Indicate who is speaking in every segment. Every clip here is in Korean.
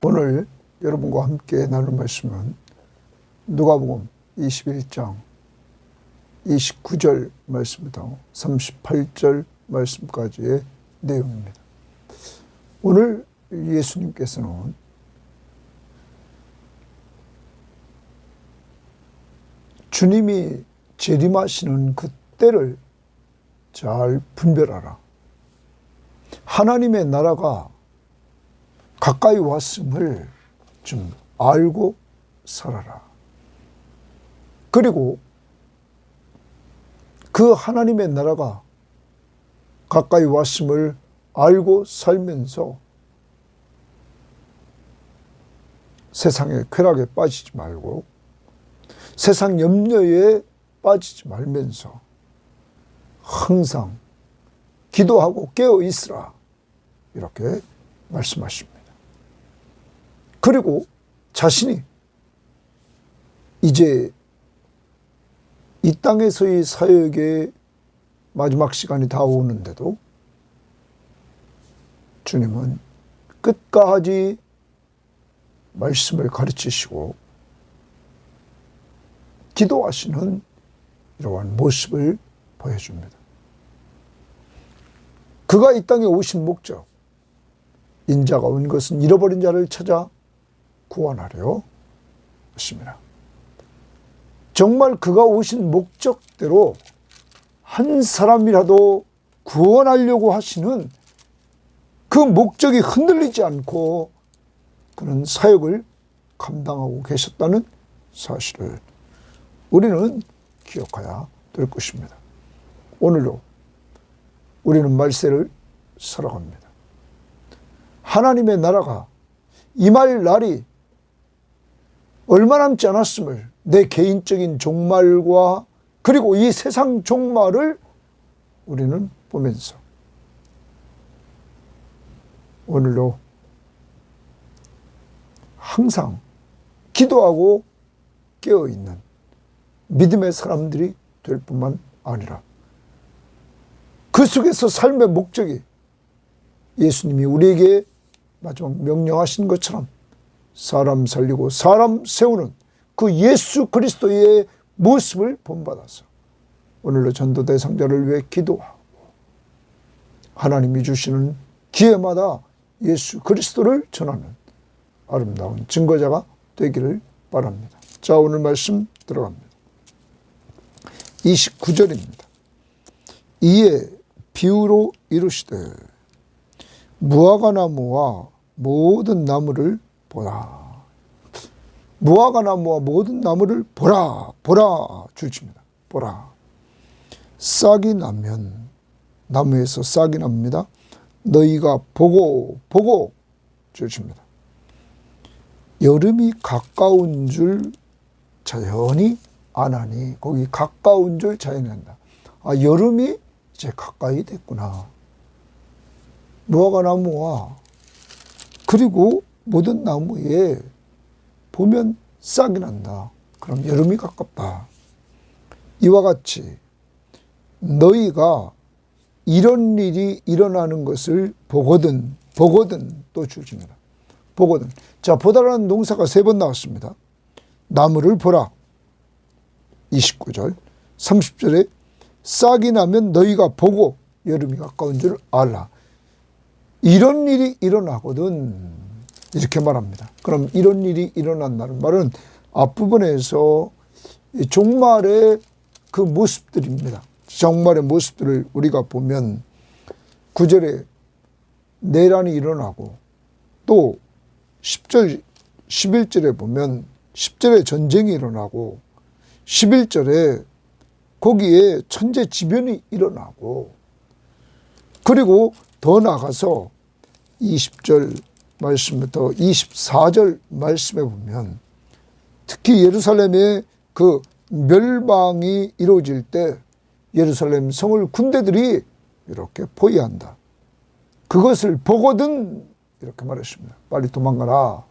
Speaker 1: 오늘 여러분과 함께 나눌 말씀은 누가복음 21장 29절 말씀부터 38절 말씀까지의 내용입니다. 오늘 예수님께서는 주님이 재림하시는 그 때를 잘 분별하라. 하나님의 나라가 가까이 왔음을 좀 알고 살아라. 그리고 그 하나님의 나라가 가까이 왔음을 알고 살면서 세상의 쾌락에 빠지지 말고 세상 염려에 빠지지 말면서 항상 기도하고 깨어 있으라. 이렇게 말씀하십니다. 그리고 자신이 이제 이 땅에서의 사역의 마지막 시간이 다가오는데도 주님은 끝까지 말씀을 가르치시고 기도하시는 이러한 모습을 보여줍니다. 그가 이 땅에 오신 목적, 인자가 온 것은 잃어버린 자를 찾아 구원하려 하십니다. 정말 그가 오신 목적대로 한 사람이라도 구원하려고 하시는 그 목적이 흔들리지 않고 그는 사역을 감당하고 계셨다는 사실을 우리는 기억해야 될 것입니다. 오늘도 우리는 말세를 살아갑니다. 하나님의 나라가 임할 날이 얼마 남지 않았음을 내 개인적인 종말과 그리고 이 세상 종말을 우리는 보면서 오늘도 항상 기도하고 깨어있는 믿음의 사람들이 될 뿐만 아니라 그 속에서 삶의 목적이 예수님이 우리에게 마지막 명령하신 것처럼 사람 살리고 사람 세우는 그 예수 그리스도의 모습을 본받아서 오늘도 전도 대상자를 위해 기도하고 하나님이 주시는 기회마다 예수 그리스도를 전하는 아름다운 증거자가 되기를 바랍니다. 자, 오늘 말씀 들어갑니다. 29절입니다. 이에 비유로 이르시되 무화과나무와 모든 나무를 보라. 무화과나무와 모든 나무를 보라. 보라. 주십니다. 보라. 싹이 나면 나무에서 싹이 납니다. 너희가 보고 주십니다. 여름이 가까운 줄 자연히 아나니 거기 가까운 줄 자연히 안다. 아, 여름이 이제 가까이 됐구나. 무화과나무와 그리고 모든 나무에 보면 싹이 난다. 그럼 여름이 가깝다. 이와 같이 너희가 이런 일이 일어나는 것을 보거든 또 주십니다. 보거든. 자, 보다라는 동사가 3번 나왔습니다. 나무를 보라. 29절. 30절에 싹이 나면 너희가 보고 여름이 가까운 줄 알라. 이런 일이 일어나거든. 이렇게 말합니다. 그럼 이런 일이 일어난다는 말은 앞부분에서 종말의 그 모습들입니다. 종말의 모습들을 우리가 보면 9절에 내란이 일어나고 또 10절, 11절에 보면 10절에 전쟁이 일어나고 11절에 거기에 천재지변이 일어나고 그리고 더 나가서 20절 말씀부터 24절 말씀에 보면 특히 예루살렘의 그 멸망이 이루어질 때 예루살렘 성을 군대들이 이렇게 포위한다. 그것을 보거든 이렇게 말했습니다. 빨리 도망가라.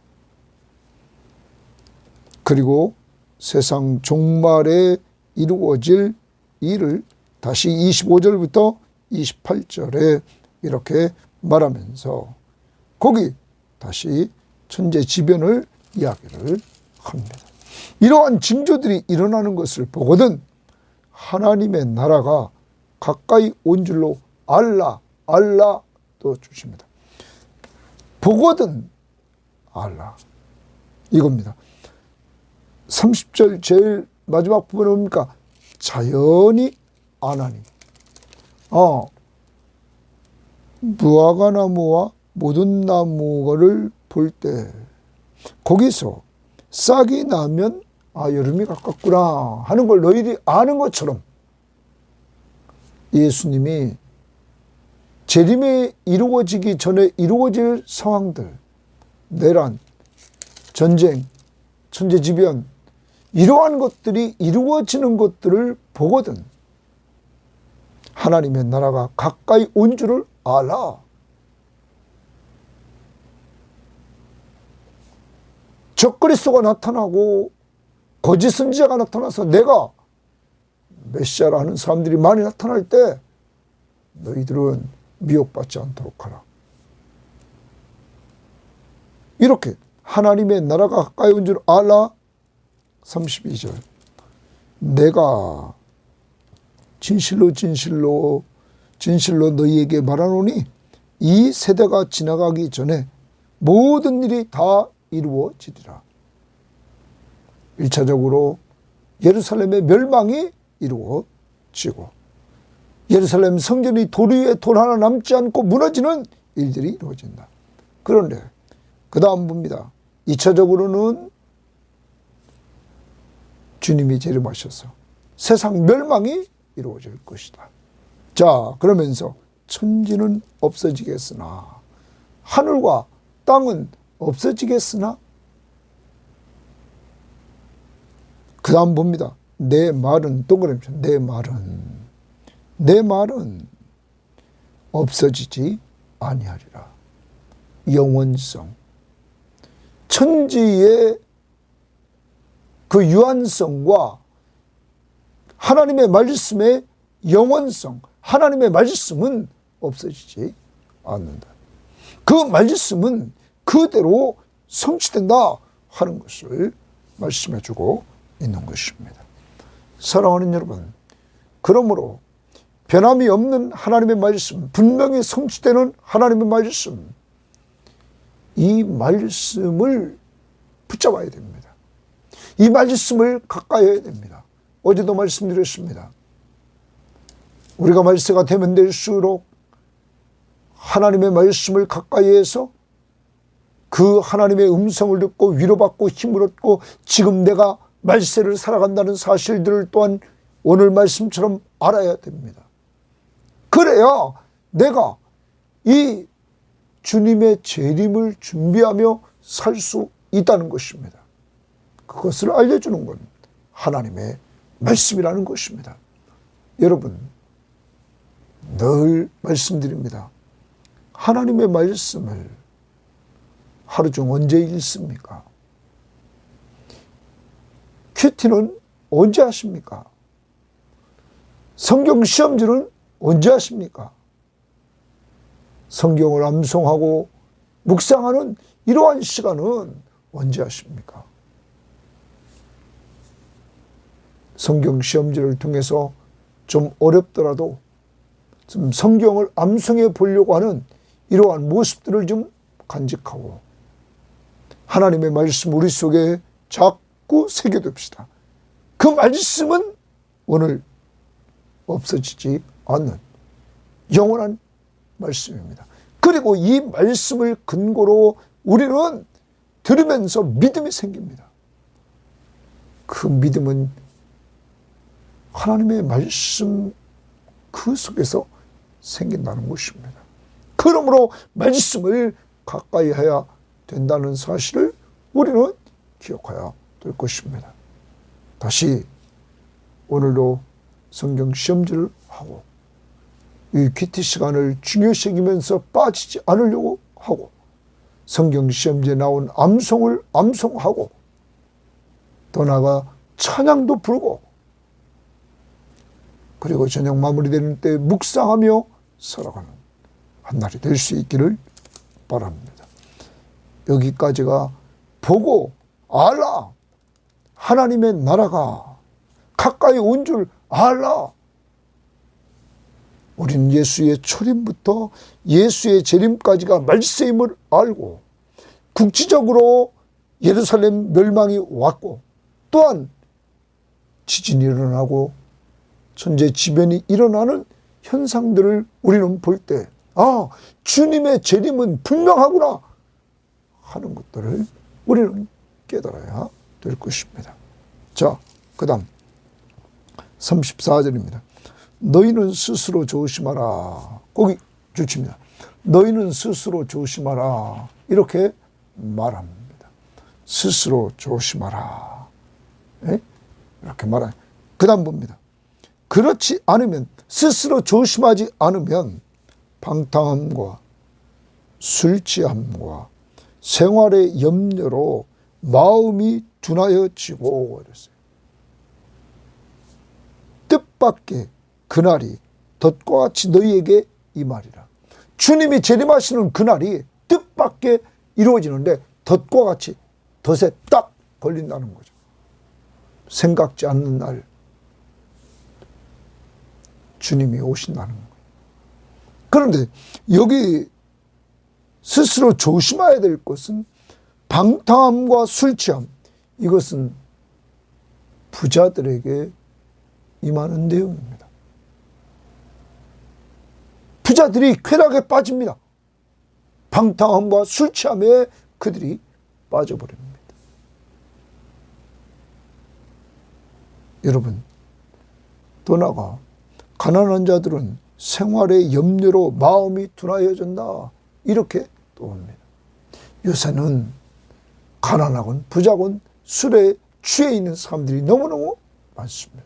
Speaker 1: 그리고 세상 종말에 이루어질 일을 다시 25절부터 28절에 이렇게 말하면서 거기 다시 천재지변을 이야기를 합니다. 이러한 징조들이 일어나는 것을 보거든 하나님의 나라가 가까이 온 줄로 알라 또 주십니다. 보거든 알라 이겁니다. 30절 제일 마지막 부분은 뭡니까? 자연히 아나니. 무화과나무와 모든 나무를 볼 때 거기서 싹이 나면 여름이 가깝구나 하는 걸 너희들이 아는 것처럼 예수님이 재림이 이루어지기 전에 이루어질 상황들, 내란, 전쟁, 천재지변 이러한 것들이 이루어지는 것들을 보거든 하나님의 나라가 가까이 온 줄을 알아. 적그리스도가 나타나고 거짓 선지자가 나타나서 내가 메시아라 하는 사람들이 많이 나타날 때 너희들은 미혹받지 않도록 하라. 이렇게 하나님의 나라가 가까이 온 줄 알아. 32절 내가 진실로 너희에게 말하노니 이 세대가 지나가기 전에 모든 일이 다 이루어지리라. 1차적으로 예루살렘의 멸망이 이루어지고 예루살렘 성전이 돌 위에 돌 하나 남지 않고 무너지는 일들이 이루어진다. 그런데 그 다음 봅니다. 2차적으로는 주님이 재림하셔서 세상 멸망이 이루어질 것이다. 자, 그러면서 천지는 없어지겠으나 하늘과 땅은 없어지겠으나 그 다음 봅니다. 내 말은 동그라미 내 말은 없어지지 아니하리라. 영원성, 천지의 그 유한성과 하나님의 말씀의 영원성, 하나님의 말씀은 없어지지 않는다. 그 말씀은 그대로 성취된다 하는 것을 말씀해 주고 있는 것입니다. 사랑하는 여러분, 그러므로 변함이 없는 하나님의 말씀, 분명히 성취되는 하나님의 말씀, 이 말씀을 붙잡아야 됩니다. 이 말씀을 가까이 해야 됩니다. 어제도 말씀드렸습니다. 우리가 말세가 되면 될수록 하나님의 말씀을 가까이 해서 그 하나님의 음성을 듣고 위로받고 힘을 얻고 지금 내가 말세를 살아간다는 사실들을 또한 오늘 말씀처럼 알아야 됩니다. 그래야 내가 이 주님의 재림을 준비하며 살 수 있다는 것입니다. 그것을 알려주는 건 하나님의 말씀이라는 것입니다. 여러분, 늘 말씀드립니다. 하나님의 말씀을 하루 중 언제 읽습니까? 큐티는 언제 하십니까? 성경 시험지는 언제 하십니까? 성경을 암송하고 묵상하는 이러한 시간은 언제 하십니까? 성경 시험지를 통해서 좀 어렵더라도 좀 성경을 암송해 보려고 하는 이러한 모습들을 좀 간직하고 하나님의 말씀 우리 속에 자꾸 새겨둡시다. 그 말씀은 오늘 없어지지 않는 영원한 말씀입니다. 그리고 이 말씀을 근거로 우리는 들으면서 믿음이 생깁니다. 그 믿음은 하나님의 말씀 그 속에서 생긴다는 것입니다. 그러므로 말씀을 가까이 해야 된다는 사실을 우리는 기억해야 될 것입니다. 다시 오늘도 성경 시험지를 하고 이 큐티 시간을 중요시 여기면서 빠지지 않으려고 하고 성경 시험지에 나온 암송을 암송하고 더 나아가 찬양도 부르고 그리고 저녁 마무리되는 때 묵상하며 살아가는 한 날이 될 수 있기를 바랍니다. 여기까지가 보고 알라. 하나님의 나라가 가까이 온 줄 알라. 우리는 예수의 초림부터 예수의 재림까지가 말세임을 알고 국지적으로 예루살렘 멸망이 왔고 또한 지진이 일어나고 천재지변이 일어나는 현상들을 우리는 볼 때 주님의 재림은 분명하구나 하는 것들을 우리는 깨달아야 될 것입니다. 자, 그 다음 34절입니다. 너희는 스스로 조심하라. 거기 주칩니다. 너희는 스스로 조심하라. 이렇게 말합니다. 스스로 조심하라. 예? 이렇게 말해요. 그 다음 봅니다. 그렇지 않으면, 스스로 조심하지 않으면 방탕함과 술 취함과 생활의 염려로 마음이 둔하여지고 그랬어요. 뜻밖의 그날이 덫과 같이 너희에게 임하리라. 주님이 재림하시는 그날이 뜻밖의 이루어지는데 덫과 같이 덫에 딱 걸린다는 거죠. 생각지 않는 날 주님이 오신다는 거예요. 그런데 여기 스스로 조심해야 될 것은 방탕함과 술 취함, 이것은 부자들에게 임하는 내용입니다. 부자들이 쾌락에 빠집니다. 방탕함과 술 취함에 그들이 빠져버립니다. 여러분, 또 나아가 가난한 자들은 생활의 염려로 마음이 둔하여진다, 이렇게 또 옵니다. 요새는 가난하건 부자건 술에 취해 있는 사람들이 너무너무 많습니다.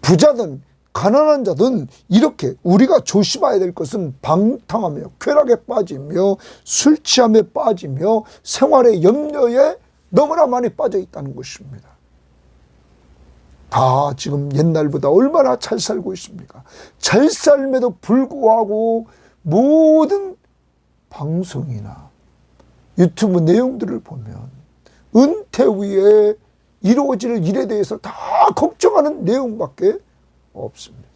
Speaker 1: 부자든 가난한 자든 이렇게 우리가 조심해야 될 것은 방탕하며 쾌락에 빠지며 술 취함에 빠지며 생활의 염려에 너무나 많이 빠져 있다는 것입니다. 다 지금 옛날보다 얼마나 잘 살고 있습니까? 잘 삶에도 불구하고 모든 방송이나 유튜브 내용들을 보면 은퇴 후에 이루어질 일에 대해서 다 걱정하는 내용밖에 없습니다.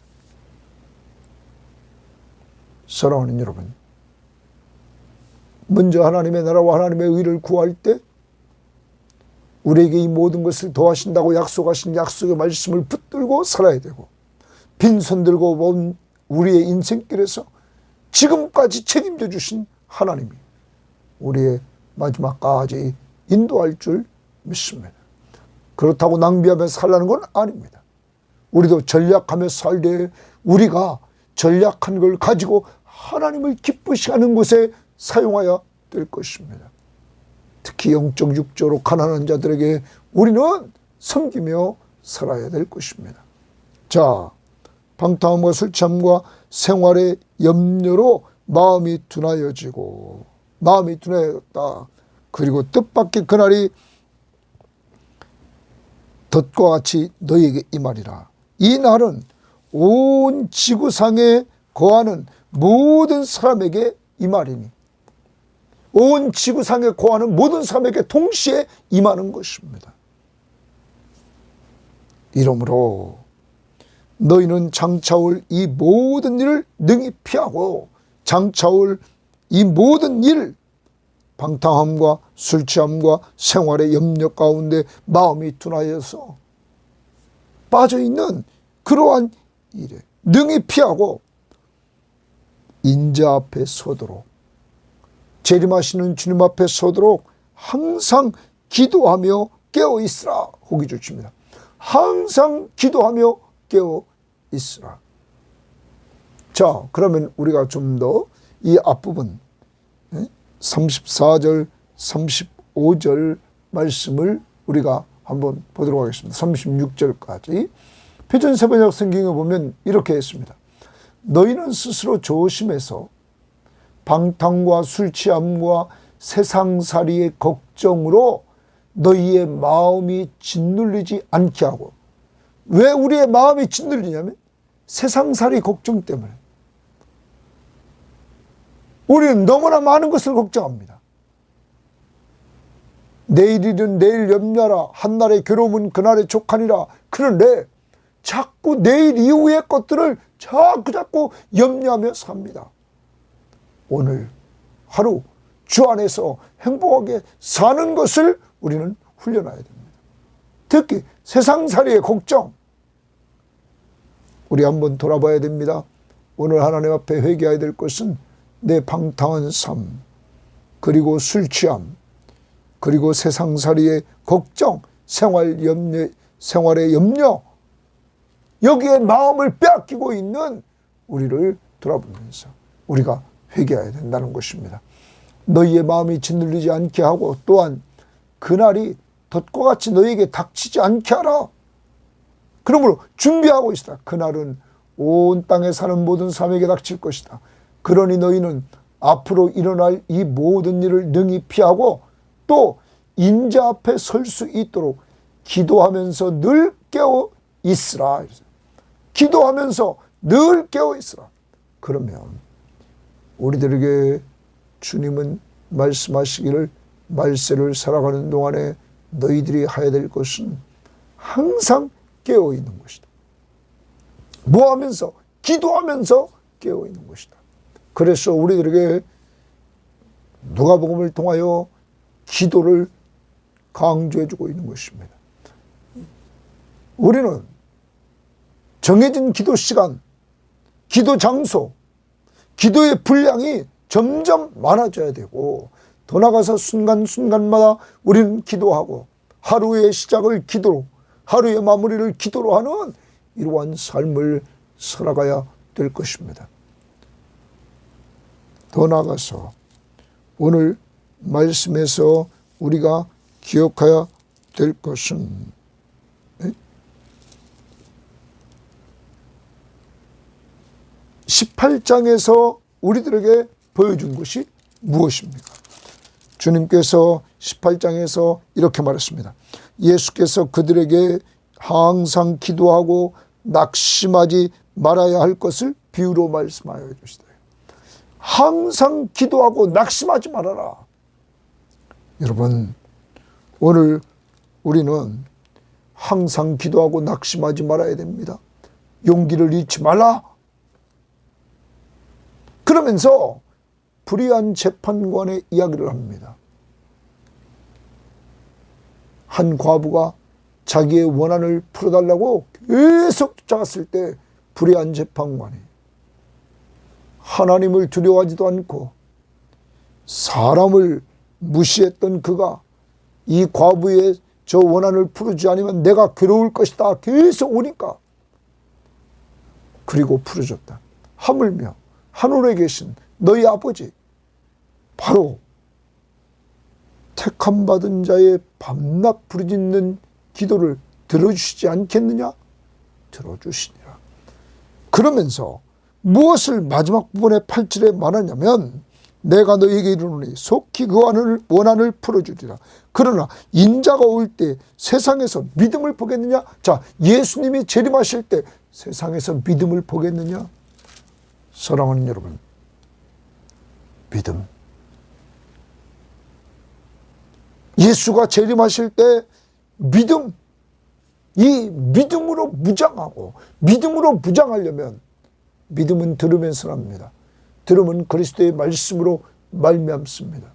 Speaker 1: 사랑하는 여러분, 먼저 하나님의 나라와 하나님의 의를 구할 때 우리에게 이 모든 것을 도와신다고 약속하신 약속의 말씀을 붙들고 살아야 되고, 빈손 들고 온 우리의 인생길에서 지금까지 책임져 주신 하나님이 우리의 마지막까지 인도할 줄 믿습니다. 그렇다고 낭비하며 살라는 건 아닙니다. 우리도 전략하며 살되 우리가 전략한 걸 가지고 하나님을 기쁘시게 하는 곳에 사용해야 될 것입니다. 특히 영적 육적으로 가난한 자들에게 우리는 섬기며 살아야 될 것입니다. 자, 방탕함과 술 취함과 생활의 염려로 마음이 둔하여지고, 마음이 둔하였다. 그리고 뜻밖의 그날이 덫과 같이 너희에게 임하리라. 이 날은 온 지구상에 거하는 모든 사람에게 임하리니, 온 지구상에 거하는 모든 사람에게 동시에 임하는 것입니다. 이러므로 너희는 장차올 이 모든 일을 능히 피하고, 장차올 이 모든 일, 방탕함과 술 취함과 생활의 염려 가운데 마음이 둔하여서 빠져있는 그러한 일에 능히 피하고 인자 앞에 서도록, 재림하시는 주님 앞에 서도록 항상 기도하며 깨어 있으라. 호기 주십니다. 항상 기도하며 깨어 있으라. 자, 그러면 우리가 좀 더 이 앞부분 34절, 35절 말씀을 우리가 한번 보도록 하겠습니다. 36절까지. 표준세번역 성경에 보면 이렇게 했습니다. 너희는 스스로 조심해서 방탕과 술 취함과 세상살이의 걱정으로 너희의 마음이 짓눌리지 않게 하고. 왜 우리의 마음이 짓눌리냐면 세상살이 걱정 때문에. 우리는 너무나 많은 것을 걱정합니다. 내일이든 내일 염려하라. 한날의 괴로움은 그날의 족하니라. 그런데 자꾸 내일 이후의 것들을 자꾸 염려하며 삽니다. 오늘 하루 주 안에서 행복하게 사는 것을 우리는 훈련해야 됩니다. 특히 세상살이의 걱정, 우리 한번 돌아봐야 됩니다. 오늘 하나님 앞에 회개해야 될 것은 내 방탕한 삶, 그리고 술 취함, 그리고 세상살이의 걱정, 생활의 염려, 여기에 마음을 빼앗기고 있는 우리를 돌아보면서 우리가 회개해야 된다는 것입니다. 너희의 마음이 짓눌리지 않게 하고, 또한 그날이 덫과 같이 너희에게 닥치지 않게 하라. 그러므로 준비하고 있으라. 그날은 온 땅에 사는 모든 사람에게 닥칠 것이다. 그러니 너희는 앞으로 일어날 이 모든 일을 능히 피하고 또 인자 앞에 설 수 있도록 기도하면서 늘 깨어 있으라. 기도하면서 늘 깨어 있으라. 그러면 우리들에게 주님은 말씀하시기를, 말세를 살아가는 동안에 너희들이 해야 될 것은 항상 깨어 있는 것이다. 뭐 하면서? 기도하면서 깨어 있는 것이다. 그래서 우리들에게 누가복음을 통하여 기도를 강조해 주고 있는 것입니다. 우리는 정해진 기도 시간, 기도 장소, 기도의 분량이 점점 많아져야 되고, 더 나아가서 순간순간마다 우리는 기도하고 하루의 시작을 기도로, 하루의 마무리를 기도로 하는 이러한 삶을 살아가야 될 것입니다. 더 나아가서 오늘 말씀에서 우리가 기억해야 될 것은 18장에서 우리들에게 보여준 것이 무엇입니까? 주님께서 18장에서 이렇게 말했습니다. 예수께서 그들에게 항상 기도하고 낙심하지 말아야 할 것을 비유로 말씀하여 주시다. 항상 기도하고 낙심하지 말아라. 여러분, 오늘 우리는 항상 기도하고 낙심하지 말아야 됩니다. 용기를 잃지 말라. 그러면서 불의한 재판관의 이야기를 합니다. 한 과부가 자기의 원한을 풀어달라고 계속 쫓아갔을 때 불의한 재판관이 하나님을 두려워하지도 않고 사람을 무시했던 그가 이 과부의 저 원한을 풀어주지 않으면 내가 괴로울 것이다 계속 오니까, 그리고 풀어줬다. 하물며 하늘에 계신 너희 아버지, 바로 택함받은 자의 밤낮 부르짖는 기도를 들어주시지 않겠느냐? 들어주시니라. 그러면서 무엇을 마지막 부분의 8절에 말하냐면, 내가 너희에게 이르노니 속히 그 원한을 풀어주리라. 그러나 인자가 올 때 세상에서 믿음을 보겠느냐? 자, 예수님이 재림하실 때 세상에서 믿음을 보겠느냐? 사랑하는 여러분, 믿음. 예수가 재림하실 때 믿음, 이 믿음으로 무장하고, 믿음으로 무장하려면 믿음은 들으면서 납니다. 들음은 그리스도의 말씀으로 말미암습니다.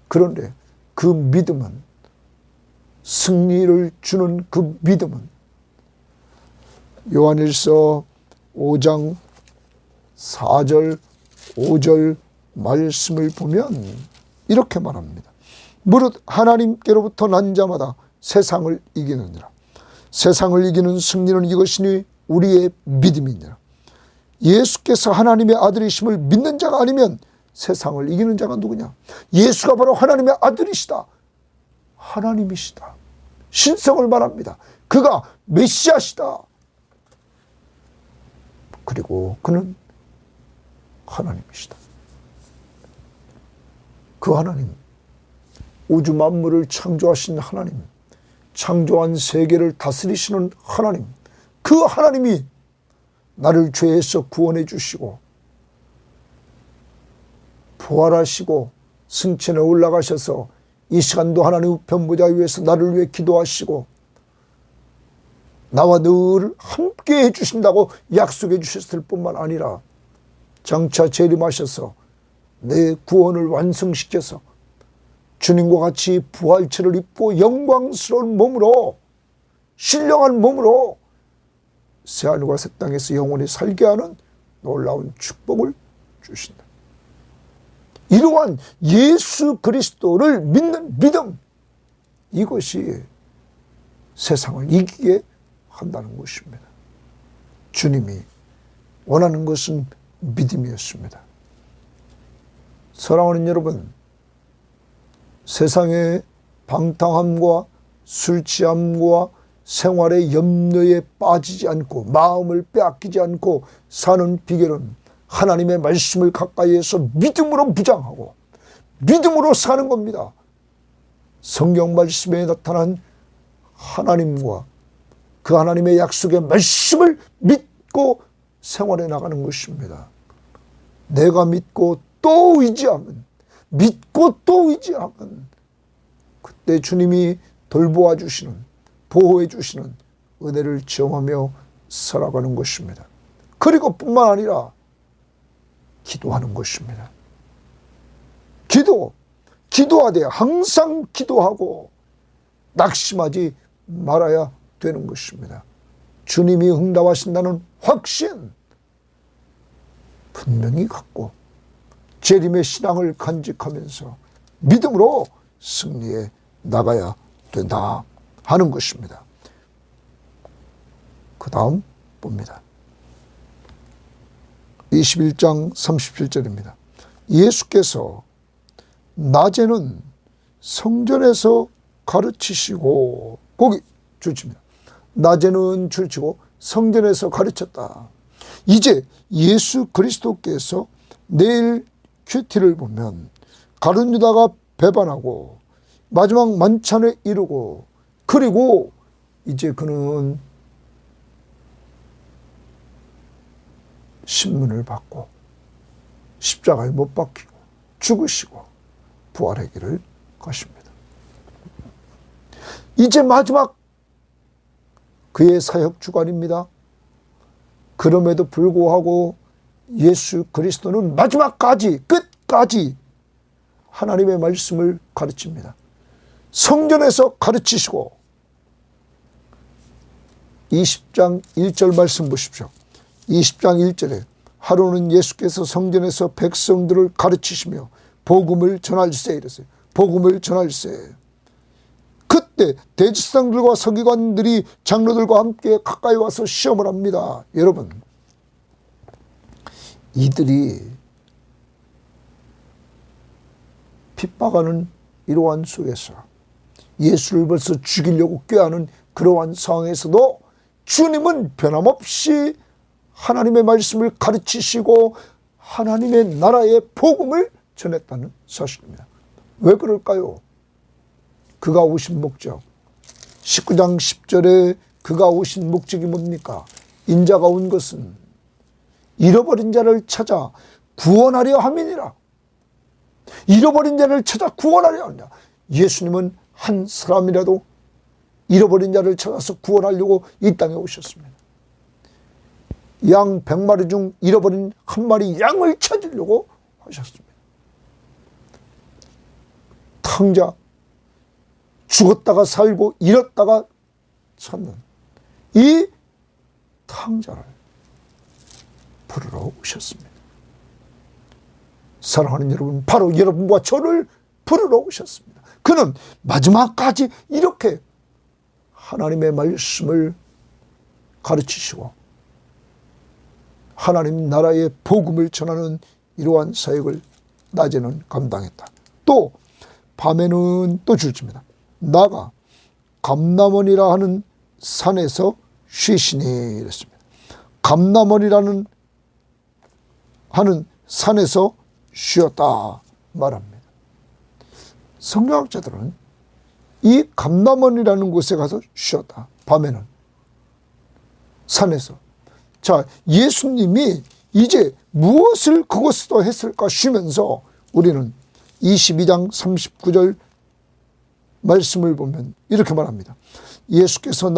Speaker 1: 그런데 그 믿음은, 승리를 주는 그 믿음은 요한일서 5장 4절 5절 말씀을 보면 이렇게 말합니다. 무릇 하나님께로부터 난 자마다 세상을 이기느니라. 세상을 이기는 승리는 이것이니 우리의 믿음이니라. 예수께서 하나님의 아들이심을 믿는 자가 아니면 세상을 이기는 자가 누구냐? 예수가 바로 하나님의 아들이시다. 하나님이시다. 신성을 말합니다. 그가 메시아시다. 그리고 그는 하나님이시다. 그 하나님, 우주 만물을 창조하신 하나님, 창조한 세계를 다스리시는 하나님, 그 하나님이 나를 죄에서 구원해 주시고 부활하시고 승천에 올라가셔서 이 시간도 하나님 우편 보좌 위에서 나를 위해 기도하시고 나와 늘 함께 해주신다고 약속해 주셨을 뿐만 아니라 장차 재림하셔서 내 구원을 완성시켜서 주님과 같이 부활체를 입고 영광스러운 몸으로 신령한 몸으로 새하늘과 새 땅에서 영원히 살게 하는 놀라운 축복을 주신다. 이러한 예수 그리스도를 믿는 믿음, 이것이 세상을 이기게 한다는 것입니다. 주님이 원하는 것은 믿음이었습니다. 사랑하는 여러분, 세상의 방탕함과 술 취함과 생활의 염려에 빠지지 않고 마음을 빼앗기지 않고 사는 비결은 하나님의 말씀을 가까이에서 믿음으로 무장하고 믿음으로 사는 겁니다. 성경 말씀에 나타난 하나님과 그 하나님의 약속의 말씀을 믿고 생활해 나가는 것입니다. 내가 믿고 또 의지하면, 믿고 또 의지하면 그때 주님이 돌보아 주시는, 보호해 주시는 은혜를 체험하며 살아가는 것입니다. 그리고 뿐만 아니라 기도하는 것입니다. 기도하되 항상 기도하고 낙심하지 말아야 되는 것입니다. 주님이 응답하신다는 확신 분명히 갖고 재림의 신앙을 간직하면서 믿음으로 승리해 나가야 된다 하는 것입니다. 그 다음 봅니다. 21장 37절입니다. 예수께서 낮에는 성전에서 가르치시고, 거기 줄칩니다. 낮에는 줄치고 성전에서 가르쳤다. 이제 예수 그리스도께서 내일 큐티를 보면 가룟 유다가 배반하고 마지막 만찬을 이루고, 그리고 이제 그는 신문을 받고 십자가에 못 박히고 죽으시고 부활의 길을 가십니다. 이제 마지막 그의 사역 주간입니다. 그럼에도 불구하고 예수 그리스도는 마지막까지, 끝까지 하나님의 말씀을 가르칩니다. 성전에서 가르치시고, 20장 1절 말씀 보십시오. 20장 1절에 하루는 예수께서 성전에서 백성들을 가르치시며 복음을 전할세 이랬어요. 복음을 전할세. 그때 대제사장들과 서기관들이 장로들과 함께 가까이 와서 시험을 합니다. 여러분, 이들이 핍박하는 이러한 속에서 예수를 벌써 죽이려고 꾀하는 그러한 상황에서도 주님은 변함없이 하나님의 말씀을 가르치시고 하나님의 나라의 복음을 전했다는 사실입니다. 왜 그럴까요? 그가 오신 목적, 19장 10절에 그가 오신 목적이 뭡니까? 인자가 온 것은 잃어버린 자를 찾아 구원하려 함이니라. 잃어버린 자를 찾아 구원하려 합니다. 예수님은 한 사람이라도 잃어버린 자를 찾아서 구원하려고 이 땅에 오셨습니다. 양 100마리 중 잃어버린 한 마리 양을 찾으려고 하셨습니다. 탕자, 죽었다가 살고 잃었다가 찾는 이 탕자를 부르러 오셨습니다. 사랑하는 여러분, 바로 여러분과 저를 부르러 오셨습니다. 그는 마지막까지 이렇게 하나님의 말씀을 가르치시고 하나님 나라의 복음을 전하는 이러한 사역을 낮에는 감당했다. 또 밤에는 또 줄집니다. 나가 감람원이라 하는 산에서 쉬시니 이랬습니다. 감람원이라는 하는 산에서 쉬었다 말합니다. 성경학자들은 이 감람원이라는 곳에 가서 쉬었다. 밤에는 산에서. 자, 예수님이 이제 무엇을 그곳에서 했을까 쉬면서 우리는 22장 39절 말씀을 보면 이렇게 말합니다. 예수께서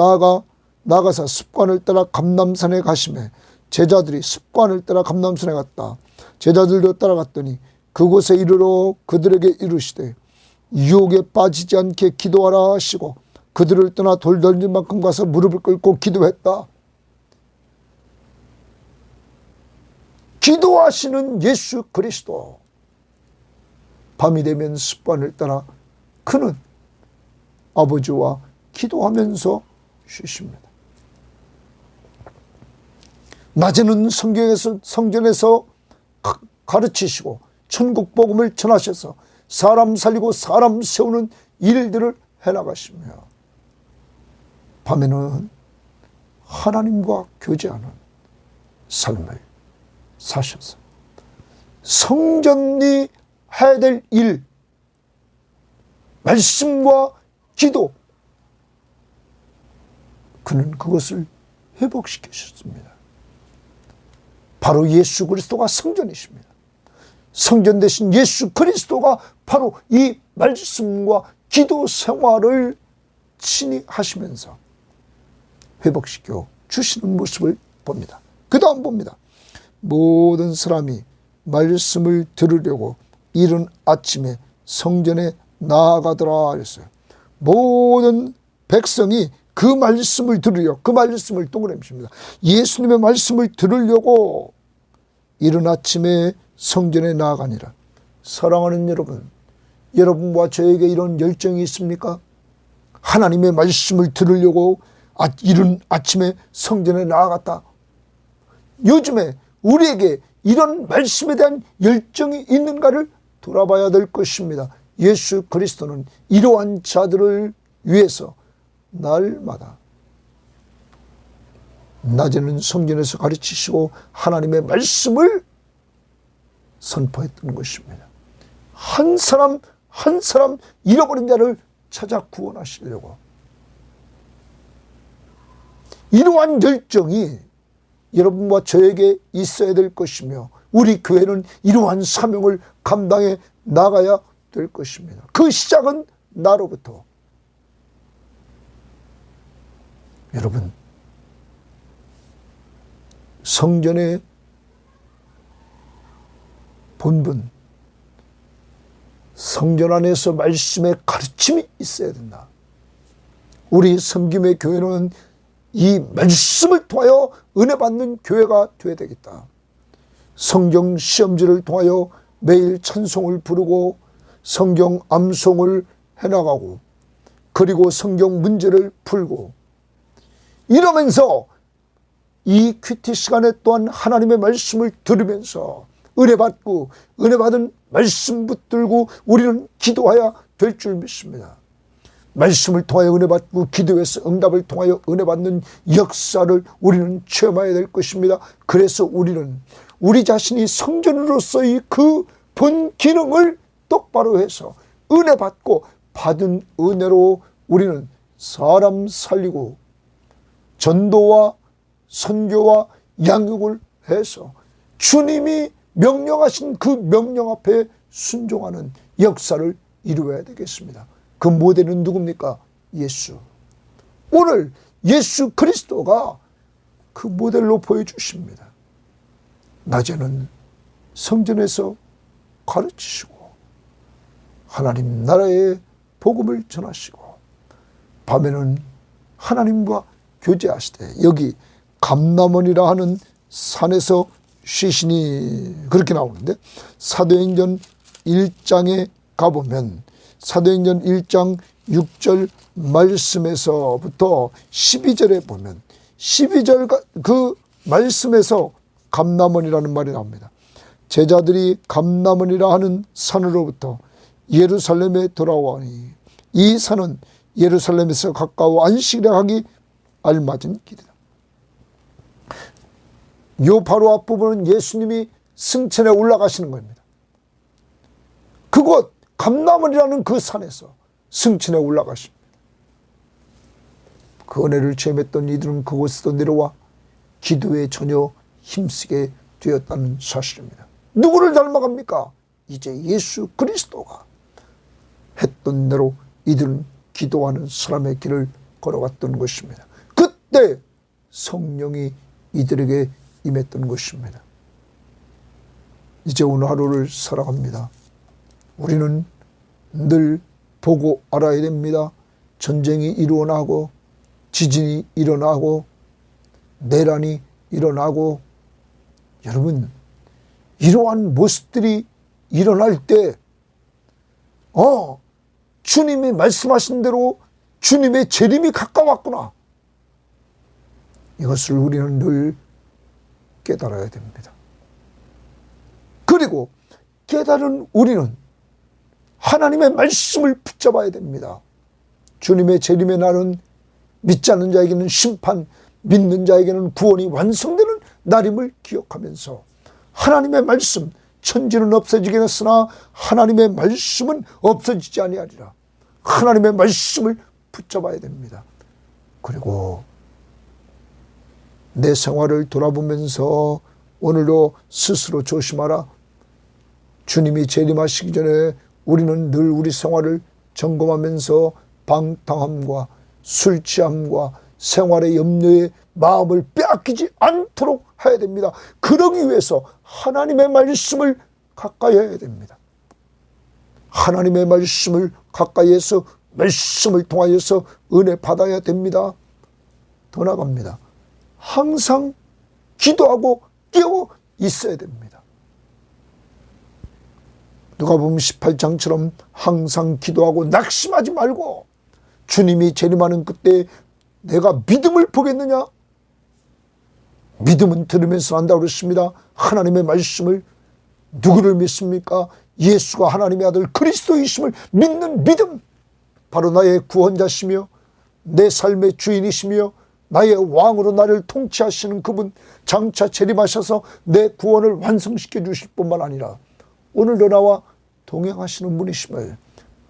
Speaker 1: 나가사 습관을 따라 감람산에 가시매 제자들이 습관을 따라 감람산에 갔다. 제자들도 따라갔더니 그곳에 이르러 그들에게 이르시되 유혹에 빠지지 않게 기도하라 하시고 그들을 떠나 돌 던질 만큼 가서 무릎을 꿇고 기도했다. 기도하시는 예수 그리스도. 밤이 되면 습관을 따라 그는 아버지와 기도하면서 쉬십니다. 낮에는 성전에서 가르치시고 천국 복음을 전하셔서 사람 살리고 사람 세우는 일들을 해나가시며 밤에는 하나님과 교제하는 삶을 사셔서 성전이 해야 될 일, 말씀과 기도, 그는 그것을 회복시키셨습니다. 바로 예수 그리스도가 성전이십니다. 성전 대신 예수 그리스도가 바로 이 말씀과 기도 생활을 친히 하시면서 회복시켜 주시는 모습을 봅니다. 그 다음 봅니다. 모든 사람이 말씀을 들으려고 이른 아침에 성전에 나아가더라 그랬어요. 모든 백성이 그 말씀을 들으려, 그 말씀을 동그라미십니다. 예수님의 말씀을 들으려고 이른 아침에 성전에 나아가니라. 사랑하는 여러분, 여러분과 저에게 이런 열정이 있습니까? 하나님의 말씀을 들으려고 이른 아침에 성전에 나아갔다. 요즘에 우리에게 이런 말씀에 대한 열정이 있는가를 돌아봐야 될 것입니다. 예수 그리스도는 이러한 자들을 위해서 날마다 낮에는 성전에서 가르치시고 하나님의 말씀을 선포했던 것입니다. 한 사람 한 사람 잃어버린 자를 찾아 구원하시려고. 이러한 열정이 여러분과 저에게 있어야 될 것이며 우리 교회는 이러한 사명을 감당해 나가야 될 것입니다. 그 시작은 나로부터. 여러분, 성전의 본분, 성전 안에서 말씀의 가르침이 있어야 된다. 우리 섬김의 교회는 이 말씀을 통하여 은혜 받는 교회가 되어야 되겠다. 성경 시험지를 통하여 매일 찬송을 부르고 성경 암송을 해나가고 그리고 성경 문제를 풀고 이러면서 이 큐티 시간에 또한 하나님의 말씀을 들으면서 은혜 받고 은혜 받은 말씀 붙들고 우리는 기도해야 될 줄 믿습니다. 말씀을 통하여 은혜 받고 기도해서 응답을 통하여 은혜 받는 역사를 우리는 체험해야 될 것입니다. 그래서 우리는 우리 자신이 성전으로서의 그 본 기능을 똑바로 해서 은혜 받고 받은 은혜로 우리는 사람 살리고 전도와 선교와 양육을 해서 주님이 명령하신 그 명령 앞에 순종하는 역사를 이루어야 되겠습니다. 그 모델은 누굽니까? 예수. 오늘 예수 그리스도가 그 모델로 보여주십니다. 낮에는 성전에서 가르치시고 하나님 나라의 복음을 전하시고 밤에는 하나님과 교제하시되 여기 감람원이라 하는 산에서 쉬시니 그렇게 나오는데 사도행전 1장에 가보면 사도행전 1장 6절 말씀에서부터 12절에 보면 12절 그 말씀에서 감람원이라는 말이 나옵니다. 제자들이 감람원이라 하는 산으로부터 예루살렘에 돌아오니 이 산은 예루살렘에서 가까워 안식일에 가기 알맞은 길이다. 요 바로 앞부분은 예수님이 승천에 올라가시는 겁니다. 그곳 감람원이라는 그 산에서 승천에 올라가십니다. 그 은혜를 체험했던 이들은 그곳에서 내려와 기도에 전혀 힘쓰게 되었다는 사실입니다. 누구를 닮아갑니까? 이제 예수 그리스도가 했던 대로 이들은 기도하는 사람의 길을 걸어갔던 것입니다. 그때 성령이 이들에게 임했던 것입니다. 이제 오늘 하루를 살아갑니다. 우리는 늘 보고 알아야 됩니다. 전쟁이 일어나고 지진이 일어나고 내란이 일어나고 여러분 이러한 모습들이 일어날 때 주님이 말씀하신 대로 주님의 재림이 가까웠구나. 이것을 우리는 늘 깨달아야 됩니다. 그리고 깨달은 우리는 하나님의 말씀을 붙잡아야 됩니다. 주님의 재림의 날은 믿지 않는 자에게는 심판, 믿는 자에게는 구원이 완성되는 날임을 기억하면서 하나님의 말씀, 천지는 없어지긴 했으나 하나님의 말씀은 없어지지 아니하리라. 하나님의 말씀을 붙잡아야 됩니다. 그리고 내 생활을 돌아보면서 오늘도 스스로 조심하라. 주님이 재림하시기 전에 우리는 늘 우리 생활을 점검하면서 방탕함과 술 취함과 생활의 염려에 마음을 빼앗기지 않도록 해야 됩니다. 그러기 위해서 하나님의 말씀을 가까이 해야 됩니다. 하나님의 말씀을 가까이해서 말씀을 통하여서 은혜 받아야 됩니다. 더 나갑니다. 항상 기도하고 깨어 있어야 됩니다. 누가복음 18장처럼 항상 기도하고 낙심하지 말고 주님이 재림하는 그때 내가 믿음을 보겠느냐? 믿음은 들으면서 한다고 그랬습니다. 하나님의 말씀을. 누구를 믿습니까? 예수가 하나님의 아들 그리스도이심을 믿는 믿음. 바로 나의 구원자시며 내 삶의 주인이시며 나의 왕으로 나를 통치하시는 그분, 장차 재림하셔서 내 구원을 완성시켜 주실 뿐만 아니라 오늘도 나와 동행하시는 분이심을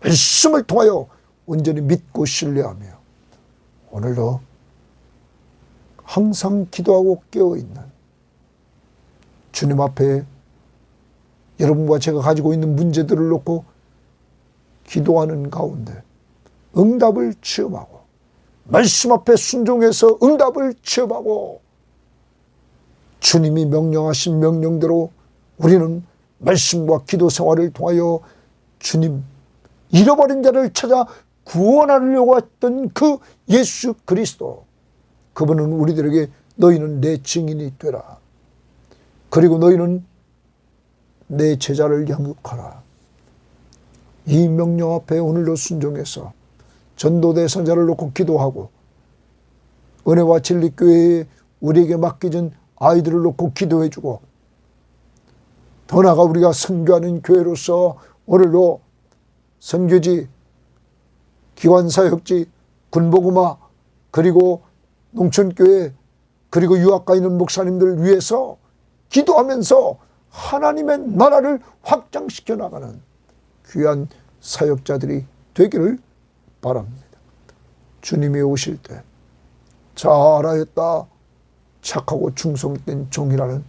Speaker 1: 말씀을 통하여 온전히 믿고 신뢰하며 오늘도 항상 기도하고 깨어있는 주님 앞에 여러분과 제가 가지고 있는 문제들을 놓고 기도하는 가운데 응답을 체험하고 말씀 앞에 순종해서 응답을 체험하고 주님이 명령하신 명령대로 우리는 말씀과 기도 생활을 통하여 주님, 잃어버린 자를 찾아 구원하려고 했던 그 예수 그리스도, 그분은 우리들에게 너희는 내 증인이 되라. 그리고 너희는 내 제자를 양육하라. 이 명령 앞에 오늘도 순종해서 전도대 선자를 놓고 기도하고 은혜와 진리교회에 우리에게 맡겨진 아이들을 놓고 기도해주고 더 나아가 우리가 선교하는 교회로서 오늘도 선교지, 기관사역지, 군복음화, 그리고 농촌교회, 그리고 유학가 있는 목사님들을 위해서 기도하면서 하나님의 나라를 확장시켜 나가는 귀한 사역자들이 되기를 바랍니다. 주님이 오실 때 잘하였다, 착하고 충성된 종이라는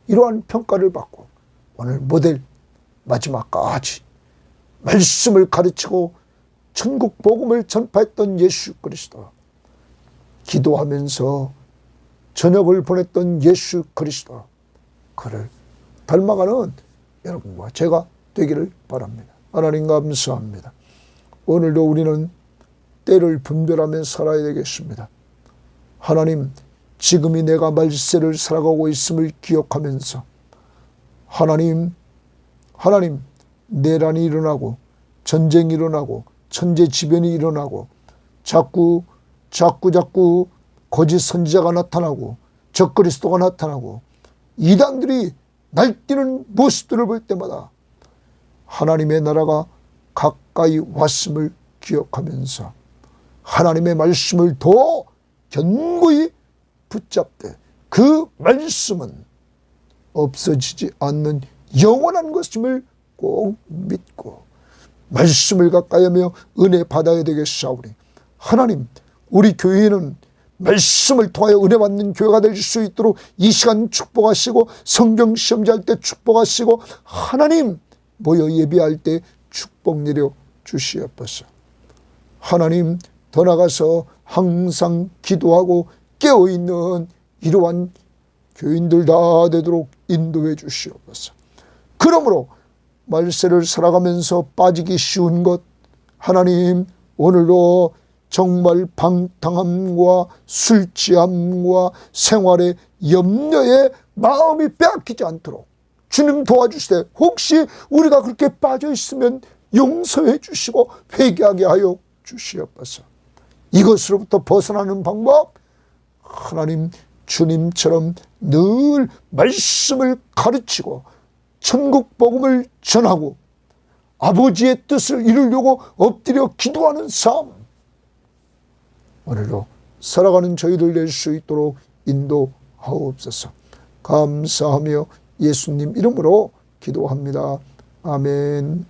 Speaker 1: 이러한 평가를 받고 오늘 모델 마지막까지 말씀을 가르치고 천국 복음을 전파했던 예수 그리스도, 기도하면서 저녁을 보냈던 예수 그리스도, 그를 닮아가는 여러분과 제가 되기를 바랍니다. 하나님 감사합니다. 오늘도 우리는 때를 분별하며 살아야 되겠습니다. 하나님, 지금이 내가 말세를 살아가고 있음을 기억하면서 하나님, 내란이 일어나고 전쟁이 일어나고 천재지변이 일어나고 자꾸 거짓 선지자가 나타나고 적그리스도가 나타나고 이단들이 날뛰는 모습들을 볼 때마다 하나님의 나라가 가까이 왔음을 기억하면서 하나님의 말씀을 더 견고히 붙잡되 그 말씀은 없어지지 않는 영원한 것임을 꼭 믿고 말씀을 가까이하며 은혜 받아야 되겠사오니 하나님, 우리 교회는 말씀을 통하여 은혜 받는 교회가 될 수 있도록 이 시간 축복하시고 성경 시험지할 때 축복하시고 하나님, 모여 예배할 때 축복 내려 주시옵소서. 하나님, 더 나가서 항상 기도하고 깨어있는 이러한 교인들 다 되도록 인도해 주시옵소서. 그러므로 말세를 살아가면서 빠지기 쉬운 것, 하나님 오늘도 정말 방탕함과 술 취함과 생활의 염려에 마음이 빼앗기지 않도록 주님 도와주시되, 혹시 우리가 그렇게 빠져 있으면 용서해 주시고 회개하게 하여 주시옵소서. 이것으로부터 벗어나는 방법, 하나님 주님처럼 늘 말씀을 가르치고 천국 복음을 전하고 아버지의 뜻을 이루려고 엎드려 기도하는 삶, 오늘도 살아가는 저희들 될 수 있도록 인도하옵소서. 감사하며 예수님 이름으로 기도합니다. 아멘.